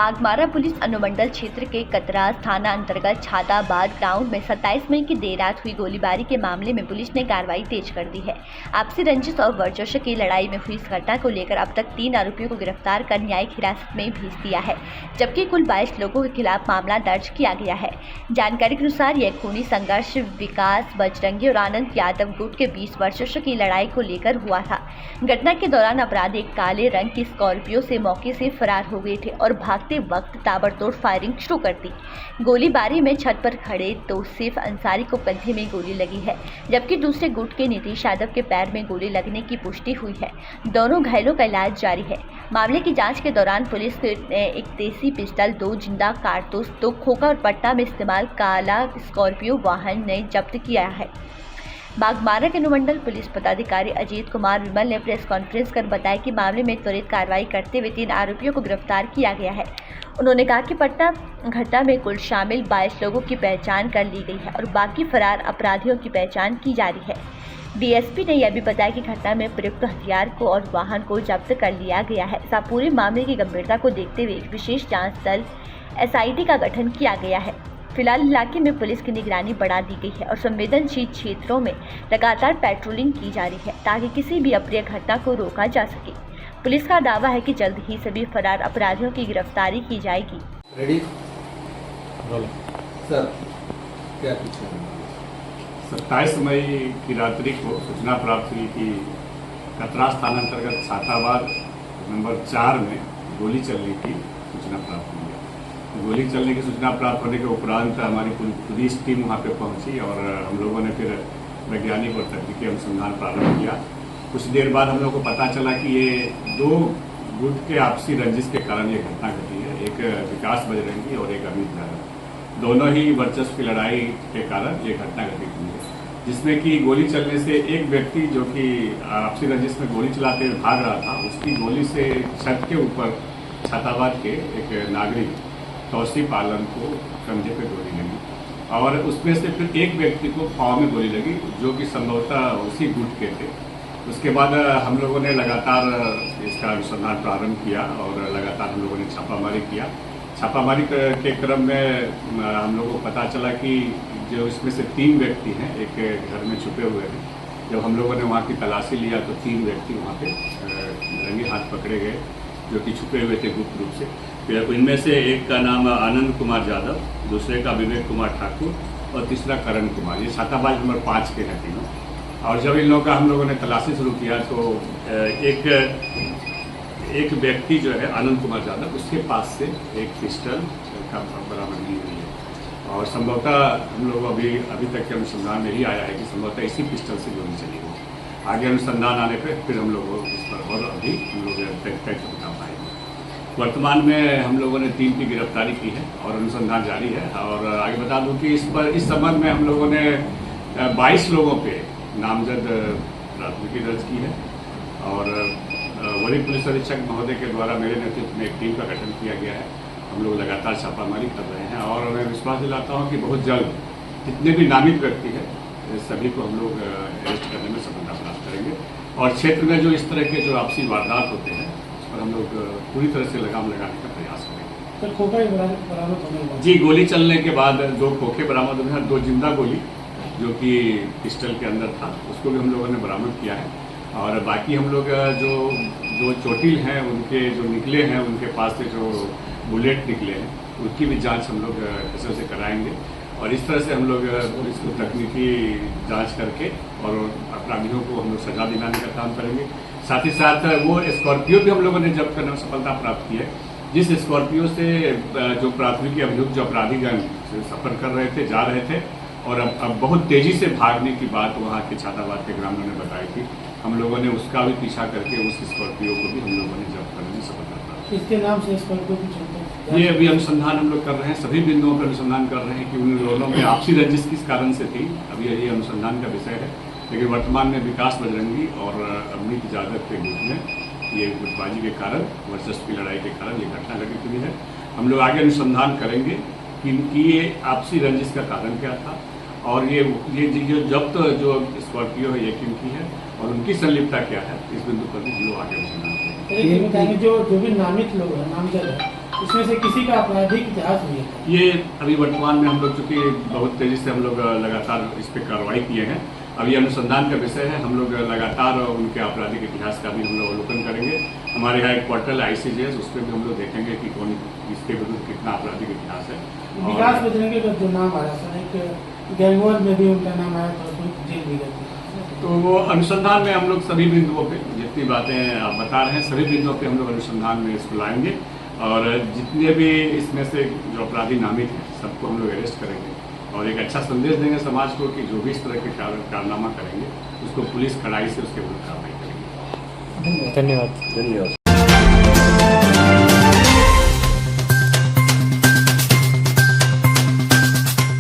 Baghmara police अनुमंडल क्षेत्र के कतरास थाना अंतर्गत छाताबाद ग्राउंड में 27 मई की देर रात हुई गोलीबारी के मामले में पुलिस ने कार्रवाई तेज कर दी है। आपसी रंजिश और वर्चस्व की लड़ाई में हुई इस घटना को लेकर अब तक 3 आरोपियों को गिरफ्तार कर न्यायिक हिरासत में भेज दिया है, जबकि कुल 22 लोगों के खिलाफ मामला दर्ज किया गया है। जानकारी के अनुसार यह खूनी संघर्ष विकास बजरंगी और आनंद यादव गुट के 20 वर्चस्व की लड़ाई को लेकर हुआ था। घटना के दौरान अपराधी एक काले रंग की स्कॉर्पियो से मौके से फरार हो गए थे और भागते वक्त ताबड़तोड़ फायरिंग शुरू कर दी। गोलीबारी में छत पर खड़े तौसीफ अंसारी को कंधे में गोली लगी है, जबकि दूसरे गुट के नीतीश यादव के पैर में गोली लगने की पुष्टि हुई है। दोनों घायलों का इलाज जारी है। मामले की जांच के दौरान पुलिस ने एक देसी पिस्टल, 2 जिंदा कारतूस, 2 खोखा और पट्टा में इस्तेमाल काला स्कॉर्पियो वाहन ने जब्त किया है। बागमारा के अनुमंडल पुलिस पदाधिकारी अजीत कुमार विमल ने प्रेस कॉन्फ्रेंस कर बताया कि मामले में त्वरित कार्रवाई करते हुए 3 आरोपियों को गिरफ्तार किया गया है। उन्होंने कहा कि पट्टा घटना में कुल शामिल 22 लोगों की पहचान कर ली गई है और बाकी फरार अपराधियों की पहचान की जा रही है। डीएसपी ने यह भी बताया कि घटना में प्रयुक्त हथियार को और वाहन को जब्त कर लिया गया है। साथ पूरे मामले की गंभीरता को देखते हुए एक विशेष जाँच दल SIT का गठन किया गया है। फिलहाल इलाके में पुलिस की निगरानी बढ़ा दी गई है और संवेदनशील क्षेत्रों में लगातार पेट्रोलिंग की जा रही है ताकि किसी भी अप्रिय घटना को रोका जा सके। पुलिस का दावा है कि जल्द ही सभी फरार अपराधियों की गिरफ्तारी की जाएगी। रेडी सर, क्या कुछ 27 मई की रात्रि को सूचना प्राप्त हुई कि कतरास थाना अंतर्गत छाताबाद नंबर 4 में गोली चलने की सूचना प्राप्त हुई है। गोली चलने की सूचना प्राप्त होने के उपरांत हमारी पुलिस टीम वहां पे पहुंची और हम लोगों ने फिर वैज्ञानिक और तकनीकी अनुसंधान प्रारंभ किया। कुछ देर बाद हम लोग को पता चला कि ये 2 गुट के आपसी रंजिश के कारण ये घटना घटी है। एक विकास बजरंगी और एक अमित यादव, दोनों ही वर्चस्व की लड़ाई के कारण ये घटना घटित हुई है, जिसमें कि गोली चलने से एक व्यक्ति जो कि आपसी रंजिश में गोली चलाते हुए भाग रहा था, उसकी गोली से छत के ऊपर छाताबाद के एक नागरिक तौसीफ आलम को कंधे पे गोली लगी और उसमें से फिर एक व्यक्ति को पाँव में गोली लगी, जो कि संभवतः उसी गुट के थे। उसके बाद हम लोगों ने लगातार इसका अनुसंधान प्रारंभ किया और लगातार हम लोगों ने छापामारी किया। छापामारी के क्रम में हम लोगों को पता चला कि जो इसमें से 3 व्यक्ति हैं, एक घर में छुपे हुए हैं। जब हम लोगों ने वहाँ की तलाशी लिया तो 3 व्यक्ति वहाँ पे रंगे हाथ पकड़े गए, जो कि छुपे हुए थे गुप्त रूप से। फिर इनमें से एक का नाम आनंद कुमार यादव, दूसरे का विवेक कुमार ठाकुर और तीसरा करण कुमार। ये छाताबाद नंबर 5 के हैं तीनों। और जब इन लोगों का हम लोगों ने तलाशी शुरू किया तो एक व्यक्ति जो है आनंद कुमार यादव, उसके पास से एक पिस्टल का बरामदगी हुई है और संभवतः हम लोग अभी तक के अनुसंधान में ही आया है कि संभवतः इसी पिस्टल से गोली चली हुई। आगे अनुसंधान आने पर फिर हम लोग इस पर और अभी हम लोग तय बता पाएंगे। वर्तमान में हम लोगों ने 3 की गिरफ्तारी की है और अनुसंधान जारी है। और आगे बता दूं कि इस संबंध में हम लोगों ने 22 लोगों पे नामजद प्राथमिकी दर्ज की है और वरिष्ठ पुलिस अधीक्षक महोदय के द्वारा मेरे नेतृत्व में एक टीम का गठन किया गया है। हम लोग लगातार छापामारी कर रहे हैं और मैं विश्वास दिलाता हूँ कि बहुत जल्द जितने भी नामित व्यक्ति हैं सभी को हम लोग अरेस्ट करने में सफलता प्राप्त करेंगे और क्षेत्र में जो इस तरह के जो आपसी वारदात होते हैं उस पर हम लोग पूरी तरह से लगाम लगाने का प्रयास करेंगे। तो खोखा बरामद होने जी, गोली चलने के बाद 2 खोखे बरामद हुए हैं, 2 जिंदा गोली जो कि पिस्टल के अंदर था उसको भी हम लोगों ने बरामद किया है। और बाकी हम लोग जो चोटिल हैं उनके जो निकले हैं, उनके पास से जो बुलेट निकले हैं उनकी भी जांच हम लोग ऐसे से कराएंगे और इस तरह से हम लोग इसको तकनीकी जांच करके और अपराधियों को हम लोग सजा दिलाने का काम करेंगे। साथ ही साथ वो स्कॉर्पियो भी हम लोगों ने जब्त करने में सफलता प्राप्त की है, जिस स्कॉर्पियो से जो प्राथमिक अभियुक्त जो अपराधीगण सफर कर रहे थे, जा रहे थे और अब बहुत तेजी से भागने की बात वहाँ के छाताबाद के ग्रामीणों ने बताई थी। हम लोगों ने उसका भी पीछा करके उस स्कॉर्पियो को भी हम लोगों ने जब्त करने में सफलता प्राप्त की। इसके नाम से स्कॉर्पियो की चलते ये अभी अनुसंधान हम लोग कर रहे हैं, सभी बिंदुओं पर अनुसंधान कर रहे हैं कि उन दोनों में आपसी रंजिश किस कारण से थी। अभी यही अनुसंधान का विषय है, लेकिन वर्तमान में विकास बजरंगी और अमित यादव के गुट में ये गुटबाजी के कारण, वर्चस्व की लड़ाई के कारण ये घटना घटित हुई है। हम लोग आगे अनुसंधान करेंगे कि ये आपसी रंजिश का कारण क्या था और ये जो जब्त जो स्कॉर्पियो है ये किनकी है और उनकी संलिप्तता क्या है, इस बिंदु पर भी हम लोग आगे अनुसंधान करेंगे। जो भी नामित लोग हैं, नामजद है, इसमें से किसी का आपराधिक इतिहास नहीं है? ये अभी वर्तमान में हम लोग चूंकि बहुत तेजी से हम लोग लगातार इस पर कार्रवाई किए हैं। अब ये अनुसंधान का विषय है, हम लोग लगातार उनके आपराधिक इतिहास का भी हम लोग अवलोकन करेंगे। हमारे यहाँ एक पोर्टल ICJS, उस पर भी हम लोग देखेंगे कि कौन इसके विरुद्ध कितना आपराधिक इतिहास है। विकास बजरंगी का जो नाम आया सर, एक गैंगवार में भी उनका नाम आया था, उसमें जेल भी गए थे। तो वो अनुसंधान में हम लोग सभी बिंदुओं पे जितनी बातें आप बता रहे हैं सभी बिंदुओं पे हम लोग अनुसंधान में इसको लाएंगे और जितने भी इसमें से जो अपराधी नामित हैं सबको हम लोग अरेस्ट करेंगे और एक अच्छा संदेश देंगे समाज को कि जो भी इस तरह के कारनामा करेंगे उसको पुलिस कड़ाई से उसके विरुद्ध कार्रवाई करेंगे। धन्यवाद।